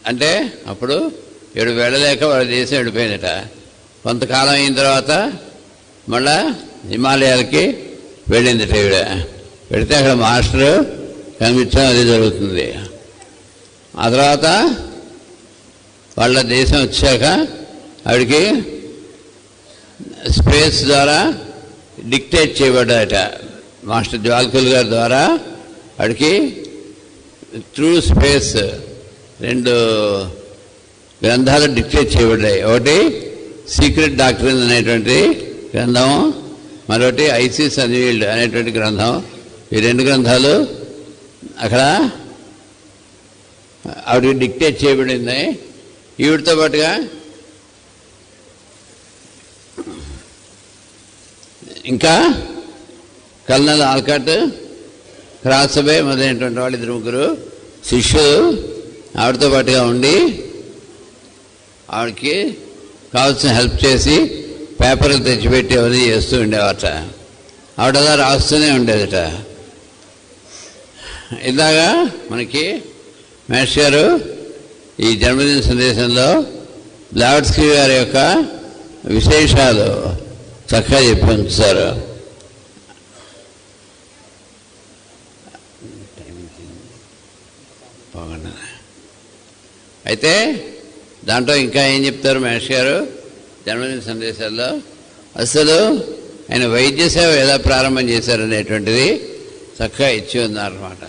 అంటే అప్పుడు 7 వెళ్ళలేక వాళ్ళ దేశం వెళ్ళిపోయిందట. కొంతకాలం అయిన తర్వాత మళ్ళా హిమాలయాలకి వెళ్ళింది ఈవిడ. వెళితే అక్కడ మాస్టరు కనిపించడం అది జరుగుతుంది. ఆ తర్వాత వాళ్ళ దేశం వచ్చాక ఆవిడికి స్పేస్ ద్వారా డిక్టేట్ చేయబడ్డాట. మాస్టర్ జ్వాల్కుల్ గారి ద్వారా ఆవిడికి త్రూ స్పేస్ 2 గ్రంథాలు డిక్టేట్ చేయబడ్డాయి. ఒకటి సీక్రెట్ డాక్ట్రిన్ అనేటువంటి గ్రంథం, మరొకటి ఐసిస్ అన్వీల్డ్ అనేటువంటి గ్రంథం. ఈ 2 గ్రంథాలు అక్కడ ఆవిడకి డిక్టేట్ చేయబడింది. ఈవిడితో పాటుగా ఇంకా కల్నల్ ఆల్కాట్, క్రాసబే మొదలైనటువంటి వాళ్ళు 2-3 శిష్యులు ఆవిడతో పాటుగా ఉండి ఆవిడకి కావాల్సిన హెల్ప్ చేసి పేపర్లు తెచ్చిపెట్టి అవన్నీ చేస్తూ ఉండేవాట. ఆవిడ అలా రాస్తూనే ఉండేదట. ఇలాగా మనకి మహర్షి గారు ఈ జన్మదిన సందేశంలో బ్లావట్స్కీ గారి యొక్క విశేషాలు చక్కగా చెప్పి ఉంచుతారు. అయితే దాంట్లో ఇంకా ఏం చెప్తారు మహర్షి గారు జన్మదిన సందేశాల్లో? అసలు ఆయన వైద్య సేవ ఎలా ప్రారంభం చేశారనేటువంటిది చక్కగా ఇచ్చి ఉన్నారన్నమాట.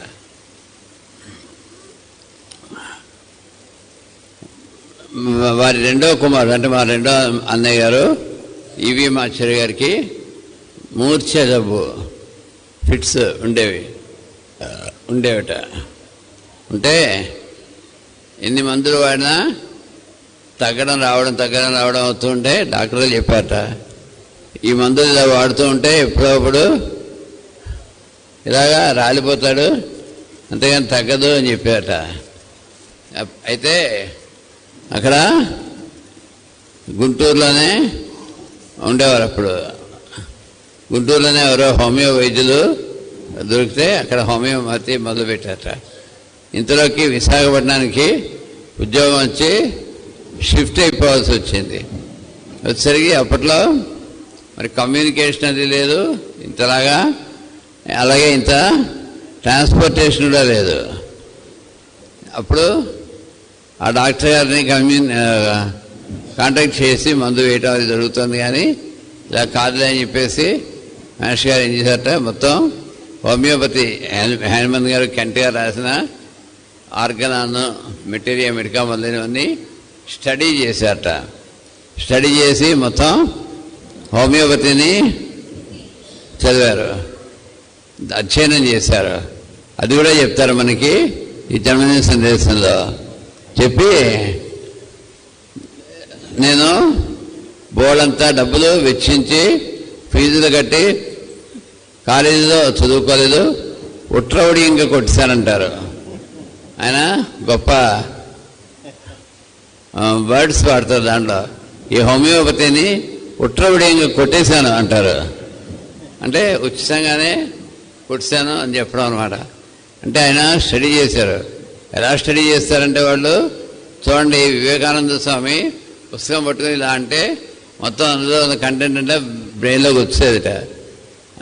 వారి 2వ కుమారుడు అంటే మా 2వ అన్నయ్య గారు ఈవీఎం ఆచార్య గారికి మూర్ఛ జబ్బు, ఫిట్స్ ఉండేవిట. ఉంటే ఎన్ని మందులు వాడినా తగ్గడం రావడం అవుతుంటే డాక్టర్లు చెప్పారట, ఈ మందులు ఇలా వాడుతూ ఉంటే ఎప్పుడప్పుడు ఇలాగా రాలిపోతాడు, అంతేగాని తగ్గదు అని చెప్పారట. అయితే అక్కడ గుంటూరులోనే ఉండేవారు. అప్పుడు గుంటూరులోనే ఎవరో హోమియో వైద్యులు దొరికితే అక్కడ హోమియోపతి మొదలుపెట్టారట. ఇంతలోకి విశాఖపట్నానికి ఉద్యోగం వచ్చి షిఫ్ట్ అయిపోవాల్సి వచ్చింది. వచ్చేసరికి అప్పట్లో మరి కమ్యూనికేషన్ అది లేదు ఇంతలాగా, అలాగే ఇంత ట్రాన్స్పోర్టేషన్ కూడా లేదు. అప్పుడు ఆ డాక్టర్ గారిని కాంటాక్ట్ చేసి మందు వేయటం అది జరుగుతుంది, కానీ ఇలా కాదులే అని చెప్పేసి మహర్షి గారు ఏం చేశారట, మొత్తం హోమియోపతి హనుమంత్ గారు కెంట్ గారు రాసిన ఆర్గనాన్, మెటీరియా మెడికా మొదలైనవన్నీ స్టడీ చేశారట. స్టడీ చేసి మొత్తం హోమియోపతిని చదివారు, అధ్యయనం చేశారు. అది కూడా చెప్తారు మనకి ఈ జన్మదిన సందేశంలో. చెప్పి నేను బోర్డంతా డబ్బులు వెచ్చించి ఫీజులు కట్టి కాలేజీలో చదువుకోలేదు, ఉట్రౌడి ఇంకా కొట్టేశానంటారు. ఆయన గొప్ప వర్డ్స్ వాడతారు దాంట్లో. ఈ హోమియోపతిని ఉట్రవిడియంగా కొట్టేశాను అంటారు. అంటే ఉచితంగానే కొట్టేశాను అని చెప్పడం అనమాట. అంటే ఆయన స్టడీ చేశారు. ఎలా స్టడీ చేస్తారంటే వాళ్ళు చూడండి, వివేకానంద స్వామి పుస్తకం పట్టుకుని ఇలా అంటే మొత్తం అందులో కంటెంట్ అంటే బ్రెయిన్లోకి వచ్చేదిట,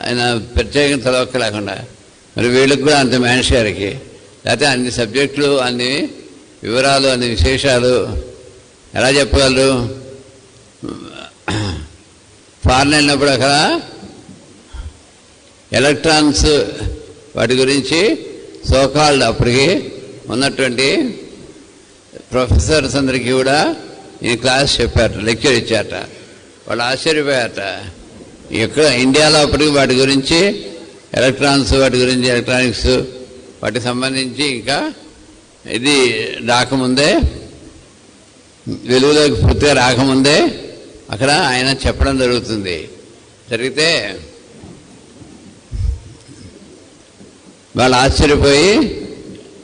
ఆయన ప్రత్యేకంగా చదవక్క లేకుండా. మరి వీళ్ళకి కూడా అంత మహర్షి గారికి, లేకపోతే అన్ని సబ్జెక్టులు, అన్ని వివరాలు, అన్ని విశేషాలు ఎలా చెప్పగలరు? ఫారెన్ వెళ్ళినప్పుడు అక్కడ ఎలక్ట్రాన్స్ వాటి గురించి సోకాల్డ్ అప్పటికి ఉన్నటువంటి ప్రొఫెసర్స్ అందరికీ కూడా ఈ క్లాస్ చెప్పారట, లెక్చర్ ఇచ్చారట. వాళ్ళు ఆశ్చర్యపోయారట. ఎక్కడ ఇండియాలో అప్పటికి వాటి గురించి ఎలక్ట్రాన్స్, వాటి గురించి ఎలక్ట్రానిక్స్, వాటికి సంబంధించి ఇంకా ఇది రాకముందే, వెలుగులోకి పూర్తిగా రాకముందే అక్కడ ఆయన చెప్పడం జరుగుతుంది. జరిగితే వాళ్ళు ఆశ్చర్యపోయి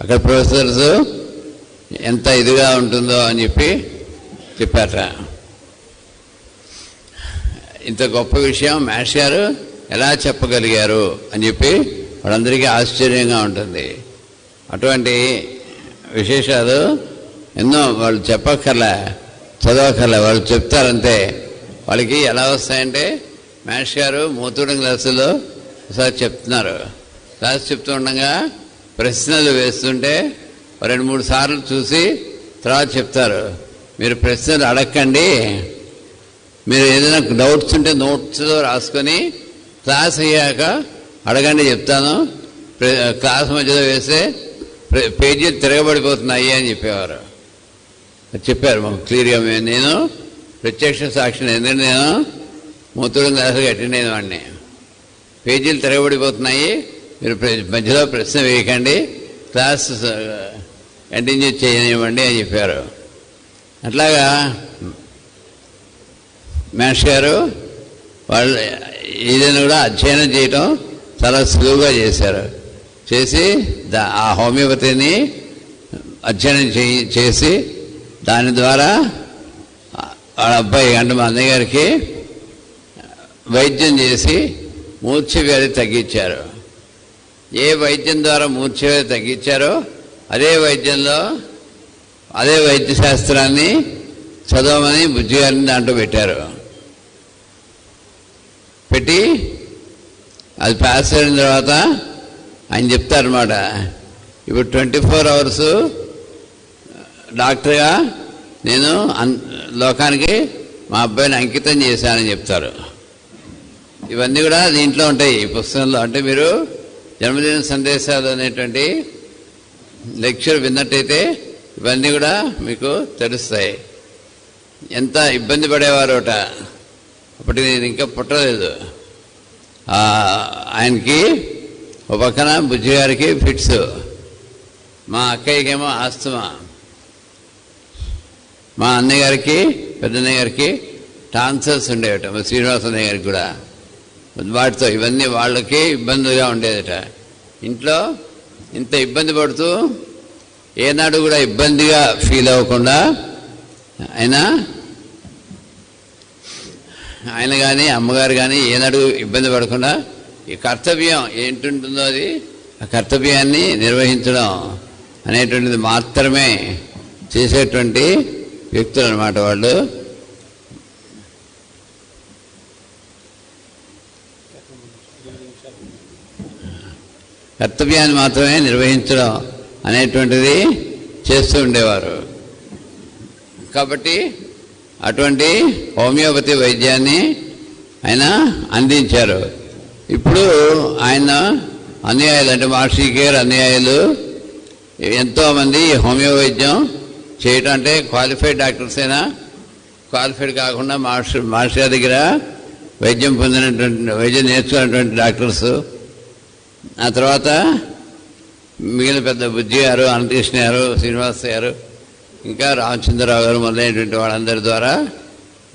అక్కడ ప్రొఫెసర్స్ ఎంత ఇదిగా ఉంటుందో అని చెప్పి చెప్పారట. ఇంత గొప్ప విషయం మహర్షి గారు ఎలా చెప్పగలిగారు అని చెప్పి వాళ్ళందరికీ ఆశ్చర్యంగా ఉంటుంది. అటువంటి విశేషాలు ఎన్నో వాళ్ళు చెప్పక్కర్లే, చదవక్కర్లే, వాళ్ళు చెప్తారంతే. వాళ్ళకి ఎలా వస్తాయంటే మేష్ గారు మూతూడం క్లాసులో ఒకసారి చెప్తున్నారు. క్లాస్ చెప్తూ ఉండగా ప్రశ్నలు వేస్తుంటే 2-3 సార్లు చూసి తర్వాత చెప్తారు, మీరు ప్రశ్నలు అడగండి, మీరు ఏదైనా డౌట్స్ ఉంటే నోట్స్లో రాసుకొని క్లాస్ అయ్యాక అడగండి చెప్తాను, క్లాస్ మధ్యలో వేస్తే పేజీలు తిరగబడిపోతున్నాయి అని చెప్పేవారు. చెప్పారు మాకు క్లియర్గా. నేను ప్రత్యక్ష సాక్షిని, ఎందుకంటే నేను మూతూడం క్లాసుకి అటెండ్ అయిన వాడిని. పేజీలు తిరగబడిపోతున్నాయి, మీరు మధ్యలో ప్రశ్న వేయకండి, క్లాస్ కంటిన్యూ చేయనివ్వండి అని చెప్పారు. అట్లాగా మేష్ గారు వాళ్ళు ఏదైనా కూడా అధ్యయనం చేయటం చాలా సులువుగా చేశారు. చేసి ఆ హోమియోపతిని అధ్యయనం చేసి దాని ద్వారా వాళ్ళ అబ్బాయి అంటే మా అన్నయ్య గారికి వైద్యం చేసి మూర్ఛ వ్యాధి తగ్గించారు. ఏ వైద్యం ద్వారా మూర్ఛ వ్యాధి తగ్గించారో అదే వైద్యంలో అదే వైద్య శాస్త్రాన్ని చదవమని బుజ్జి గారిని దాంట్లో పెట్టారు. పెట్టి అది పాస్ అయిన తర్వాత ఆయన చెప్తారన్నమాట, ఇప్పుడు 24 అవర్స్ డాక్టర్గా నేను లోకానికి మా అబ్బాయిని అంకితం చేశానని చెప్తారు. ఇవన్నీ కూడా దీంట్లో ఉంటాయి ఈ పుస్తకంలో. అంటే మీరు జన్మదిన సందేశాలు అనేటువంటి లెక్చర్ విన్నట్టయితే ఇవన్నీ కూడా మీకు తెలుస్తాయి. ఎంత ఇబ్బంది పడేవారోట, అప్పటికి నేను ఇంకా పుట్టలేదు. ఆయనకి ఒక పక్కన బుజ్జి గారికి ఫిట్స్, మా అక్కయ్యకేమో ఆస్తమా, మా అన్నయ్య గారికి పెద్దన్నయ్య గారికి టాన్సర్స్ ఉండేవట, మా శ్రీనివాస అన్నయ్య గారికి కూడా. వాటితో ఇవన్నీ వాళ్ళకి ఇబ్బందిగా ఉండేదట. ఇంట్లో ఇంత ఇబ్బంది పడుతూ ఏనాడు కూడా ఇబ్బందిగా ఫీల్ అవ్వకుండా ఆయన కానీ అమ్మగారు కానీ ఏనాడు ఇబ్బంది పడకుండా ఈ కర్తవ్యం ఏంటుంటుందో అది ఆ కర్తవ్యాన్ని నిర్వహించడం అనేటువంటిది మాత్రమే చేసేటువంటి వ్యక్తులు అన్నమాట వాళ్ళు. కర్తవ్యాన్ని మాత్రమే నిర్వహించడం అనేటువంటిది చేస్తూ ఉండేవారు. కాబట్టి అటువంటి హోమియోపతి వైద్యాన్ని ఆయన అందించారు. ఇప్పుడు ఆయన అనుయాయులు అంటే మహర్షి కేర్ అనుయాయులు ఎంతోమంది హోమియో వైద్యం చేయటం, అంటే క్వాలిఫైడ్ డాక్టర్స్ అయినా క్వాలిఫైడ్ కాకుండా మహర్షి గారి దగ్గర వైద్యం నేర్చుకున్నటువంటి డాక్టర్స్, ఆ తర్వాత మిగిలిన పెద్ద బుజ్జి గారు, అనంతకృష్ణ గారు, శ్రీనివాస్ గారు, ఇంకా రామచంద్రరావు గారు మొదలైనటువంటి వాళ్ళందరి ద్వారా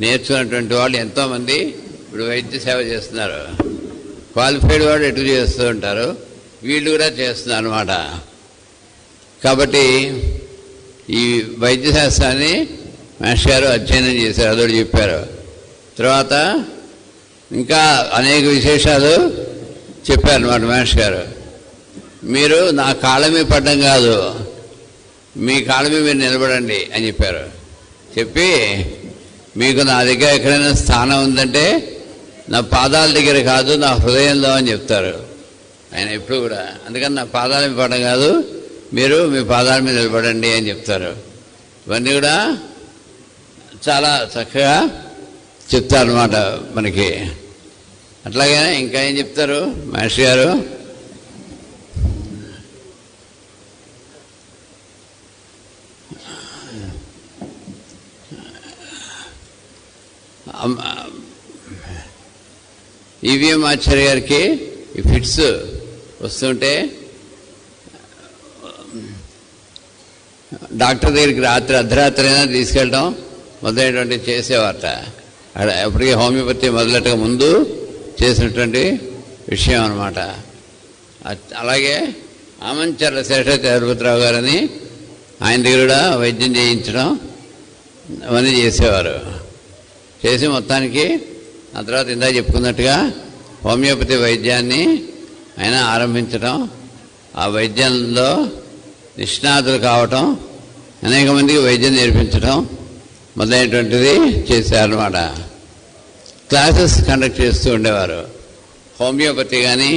నేర్చుకున్నటువంటి వాళ్ళు ఎంతోమంది ఇప్పుడు వైద్య సేవ చేస్తున్నారు. క్వాలిఫైడ్ వాళ్ళు ఎటు చేస్తూ ఉంటారు, వీళ్ళు కూడా చేస్తున్నారు అన్నమాట. కాబట్టి ఈ వైద్య శాస్త్రాన్ని మేష్ గారు అధ్యయనం చేశారు, అదొకటి చెప్పారు. తర్వాత ఇంకా అనేక విశేషాలు చెప్పారన్నమాట మేష్ గారు. మీరు నా కాళ్ళ మీద పడ్డం కాదు, మీ కాళ్ళ మీద మీరు నిలబడండి అని చెప్పారు. చెప్పి మీకు నా దగ్గర ఎక్కడైనా స్థానం ఉందంటే నా పాదాల దగ్గర కాదు, నా హృదయంలో అని చెప్తారు ఆయన ఎప్పుడు కూడా. అందుకని నా పాదాల మీద పడడం కాదు, మీరు మీ పాదాల మీద నిలబడండి అని చెప్తారు. ఇవన్నీ కూడా చాలా చక్కగా చెప్తారన్నమాట మనకి. అట్లాగే ఇంకా ఏం చెప్తారు మహర్షి గారు, ఈవీఎం ఆచార్య గారికి ఈ ఫిట్స్ వస్తుంటే డాక్టర్ దగ్గరికి అర్ధరాత్రి అయినా తీసుకెళ్ళడం మొదలైనటువంటి చేసేవారట. అప్పటికే హోమియోపతి మొదలెట్టక ముందు చేసినటువంటి విషయం అన్నమాట. అలాగే ఆమంచర్ల శేష తిరుపతిరావు గారని ఆయన దగ్గర కూడా వైద్యం చేయించడం అవన్నీ చేసేవారు. చేసి మొత్తానికి ఆ తర్వాత ఇందా చెప్పుకున్నట్టుగా హోమియోపతి వైద్యాన్ని ఆయన ఆరంభించడం, ఆ వైద్యంలో నిష్ణాతులు కావటం, అనేక మందికి వైద్యం నేర్పించడం మొదలైనటువంటిది చేశారన్నమాట. క్లాసెస్ కండక్ట్ చేస్తూ ఉండేవారు. హోమియోపతి కానీ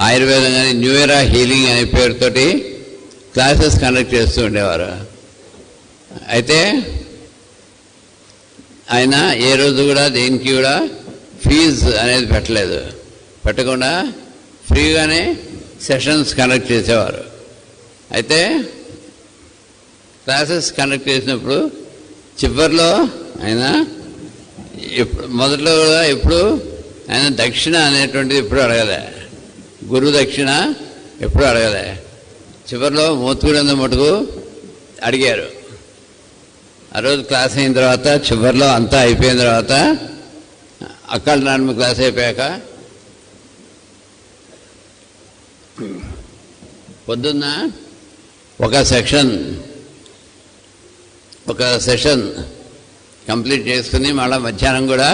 ఆయుర్వేదం కానీ న్యూ ఎరా హీలింగ్ అనే పేరుతోటి క్లాసెస్ కండక్ట్ చేస్తూ ఉండేవారు. అయితే ఆయన ఏ రోజు కూడా దేనికి కూడా ఫీజు అనేది పెట్టలేదు. పెట్టకుండా ఫ్రీగానే సెషన్స్ కండక్ట్ చేసేవారు. అయితే క్లాసెస్ కండక్ట్ చేసినప్పుడు చివరిలో ఆయన మొదట్లో కూడా ఎప్పుడు ఆయన దక్షిణ అనేటువంటిది ఎప్పుడు అడగలే, గురు దక్షిణ ఎప్పుడు అడగలే. చివరిలో మోతుకుడంత మటుకు అడిగారు. ఆ రోజు క్లాస్ అయిన తర్వాత చివరిలో అంతా అయిపోయిన తర్వాత అక్కల నాన్న క్లాస్ అయిపోయాక పొద్దున్న ఒక సెషన్ కంప్లీట్ చేసుకుని మళ్ళీ మధ్యాహ్నం కూడా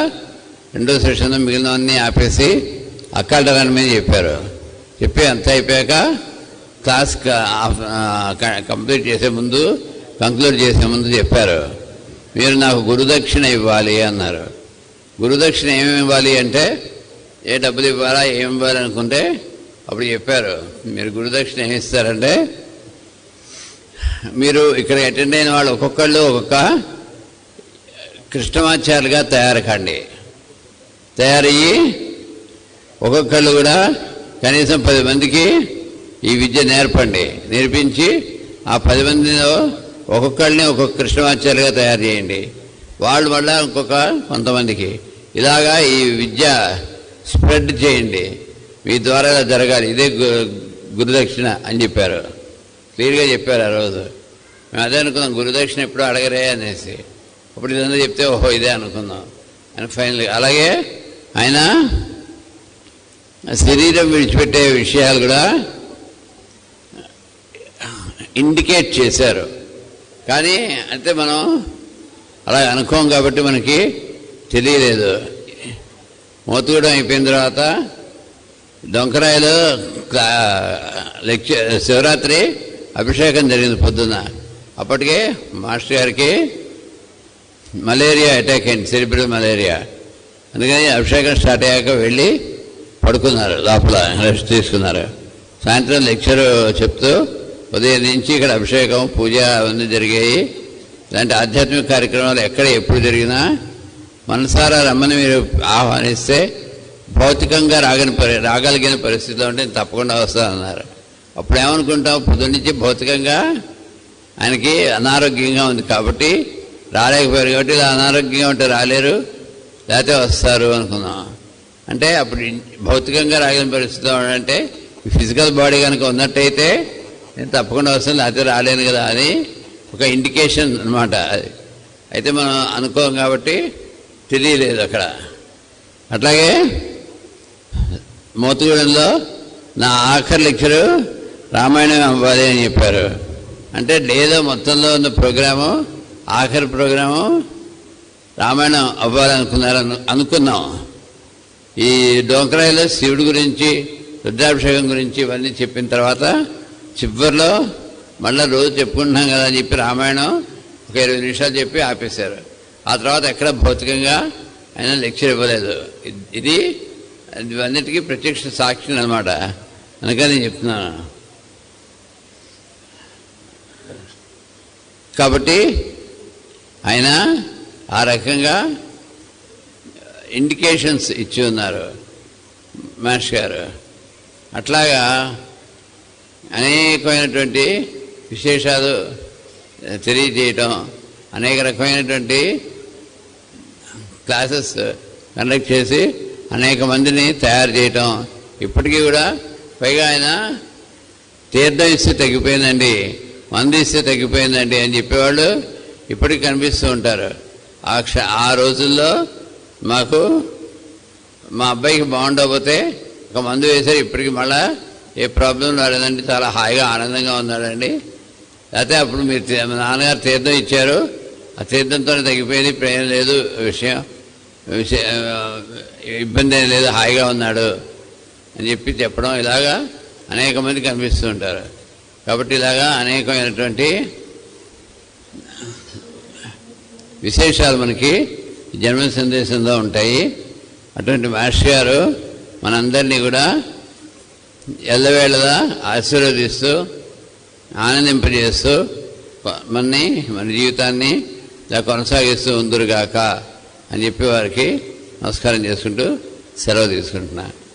రెండో సెషన్ మిగిలినవన్నీ ఆపేసి అక్కల నాన్న మీద చెప్పారు. చెప్పి అంతా అయిపోయాక క్లాస్ కంప్లీట్ చేసే ముందు కంక్లూడ్ చేసే ముందు చెప్పారు, మీరు నాకు గురుదక్షిణ ఇవ్వాలి అన్నారు. గురుదక్షిణ ఏమి ఇవ్వాలి అంటే ఏ డబ్బులు ఇవ్వాలా ఏమి ఇవ్వాలి అనుకుంటే అప్పుడు చెప్పారు, మీరు గురుదక్షిణ ఏమి ఇస్తారంటే మీరు ఇక్కడ అటెండ్ అయిన వాళ్ళు ఒక్కొక్కళ్ళు ఒక్కొక్క కృష్ణమాచార్యులుగా తయారయ్యి ఒక్కొక్కళ్ళు కూడా కనీసం 10 మందికి ఈ విద్య నేర్పించి ఆ 10 మందిలో ఒక్కొక్కళ్ళని ఒక్కొక్క కృష్ణమాచార్యులుగా తయారు చేయండి. వాళ్ళు మళ్ళా కొంతమందికి ఇలాగా ఈ విద్య స్ప్రెడ్ చేయండి, మీ ద్వారా జరగాలి, ఇదే గురుదక్షిణ అని చెప్పారు. క్లియర్గా చెప్పారు. ఆ రోజు మేము అదే అనుకున్నాం, గురుదక్షిణ ఎప్పుడు అడగరే అనేసి. అప్పుడు ఇదంతా చెప్తే ఓహో ఇదే అనుకుందాం అని ఫైనల్గా. అలాగే ఆయన శరీరం విడిచిపెట్టే విషయాలు కూడా ఇండికేట్ చేశారు. కానీ అంటే మనం అలా అనుకోం కాబట్టి మనకి తెలియలేదు. మోతుగూడెం అయిపోయిన తర్వాత డొంకరాయిలో శివరాత్రి అభిషేకం జరిగింది పొద్దున్న. అప్పటికే మాస్టర్ గారికి మలేరియా అటాక్ అయింది, సెరిబ్రల్ మలేరియా. అందుకని అభిషేకం స్టార్ట్ అయ్యాక వెళ్ళి పడుకున్నారు, లోపల రెస్ట్ తీసుకున్నారు. సాయంత్రం లెక్చర్ చెప్తూ ఉదయం నుంచి ఇక్కడ అభిషేకం పూజ అవన్నీ జరిగాయి. ఇలాంటి ఆధ్యాత్మిక కార్యక్రమాలు ఎక్కడ ఎప్పుడు జరిగినా మనసారా రమ్మని మీరు ఆహ్వానిస్తే భౌతికంగా రాగలిగిన పరిస్థితిలో ఉంటే తప్పకుండా వస్తానన్నారు. అప్పుడు ఏమనుకుంటాం, పొద్దున్న నుంచి భౌతికంగా ఆయనకి అనారోగ్యంగా ఉంది కాబట్టి రాలేకపోయారు. కాబట్టి ఇలా అనారోగ్యంగా ఉంటే రాలేరు, లేకపోతే వస్తారు అనుకున్నాం. అంటే అప్పుడు భౌతికంగా రాగలిగిన పరిస్థితిలో అంటే ఫిజికల్ బాడీ కనుక ఉన్నట్టయితే నేను తప్పకుండా వస్తాను, లేకపోతే రాలేను కదా అని ఒక ఇండికేషన్ అనమాట. అయితే మనం అనుకోం కాబట్టి తెలియలేదు అక్కడ. అట్లాగే మోతుగూడెంలో నా ఆఖరి లెక్చరు రామాయణం అవ్వాలి అని చెప్పారు. అంటే ఏదో మొత్తంలో ఉన్న ప్రోగ్రాము ఆఖరి ప్రోగ్రాము రామాయణం అనుకున్నాం. ఈ డోంకరాయిలో శివుడి గురించి రుద్రాభిషేకం గురించి ఇవన్నీ చెప్పిన తర్వాత చివరిలో మళ్ళీ రోజు చెప్పుకుంటున్నాం కదా అని చెప్పి రామాయణం ఒక 20 నిమిషాలు చెప్పి ఆపేశారు. ఆ తర్వాత ఎక్కడ భౌతికంగా ఆయన లెక్చర్ ఇవ్వలేదు. ఇది ఇవన్నిటికీ ప్రత్యక్ష సాక్షి అనమాట. అందుకని నేను చెప్తున్నాను. కాబట్టి ఆయన ఆ రకంగా ఇండికేషన్స్ ఇచ్చి ఉన్నారు మాస్టర్ గారు. అట్లాగా అనేకమైనటువంటి విశేషాలు తెలియజేయటం, అనేక రకమైనటువంటి క్లాసెస్ కండక్ట్ చేసి అనేక మందిని తయారు చేయటం. ఇప్పటికీ కూడా పైగా ఆయన తీర్థం ఇస్తే తగ్గిపోయిందండి, మందు ఇస్తే తగ్గిపోయిందండి అని చెప్పేవాళ్ళు ఇప్పటికీ కనిపిస్తూ ఉంటారు. ఆ రోజుల్లో మాకు మా అబ్బాయికి బాగుండకపోతే ఒక మందు వేశారు, ఇప్పటికి మళ్ళా ఏ ప్రాబ్లం రాలేదండి, చాలా హాయిగా ఆనందంగా ఉన్నాడండి. లేకపోతే అప్పుడు మీరు నాన్నగారు తీర్థం ఇచ్చారు, ఆ తీర్థంతో తగ్గిపోయింది, ప్రేమ లేదు, ఇబ్బంది ఏం లేదు, హాయిగా ఉన్నాడు అని చెప్పడం ఇలాగా అనేక మంది కనిపిస్తూ ఉంటారు. కాబట్టి ఇలాగా అనేకమైనటువంటి విశేషాలు మనకి జన్మ సందేశంలో ఉంటాయి. అటువంటి మాస్టర్ గారు మనందరినీ కూడా ఎల్లవేళలా ఆశీర్వదిస్తూ ఆనందింపజేస్తూ మన జీవితాన్ని ఇలా కొనసాగిస్తూ ఉందురుగాక అని చెప్పి వారికి నమస్కారం చేసుకుంటూ సెలవు తీసుకుంటున్నాను.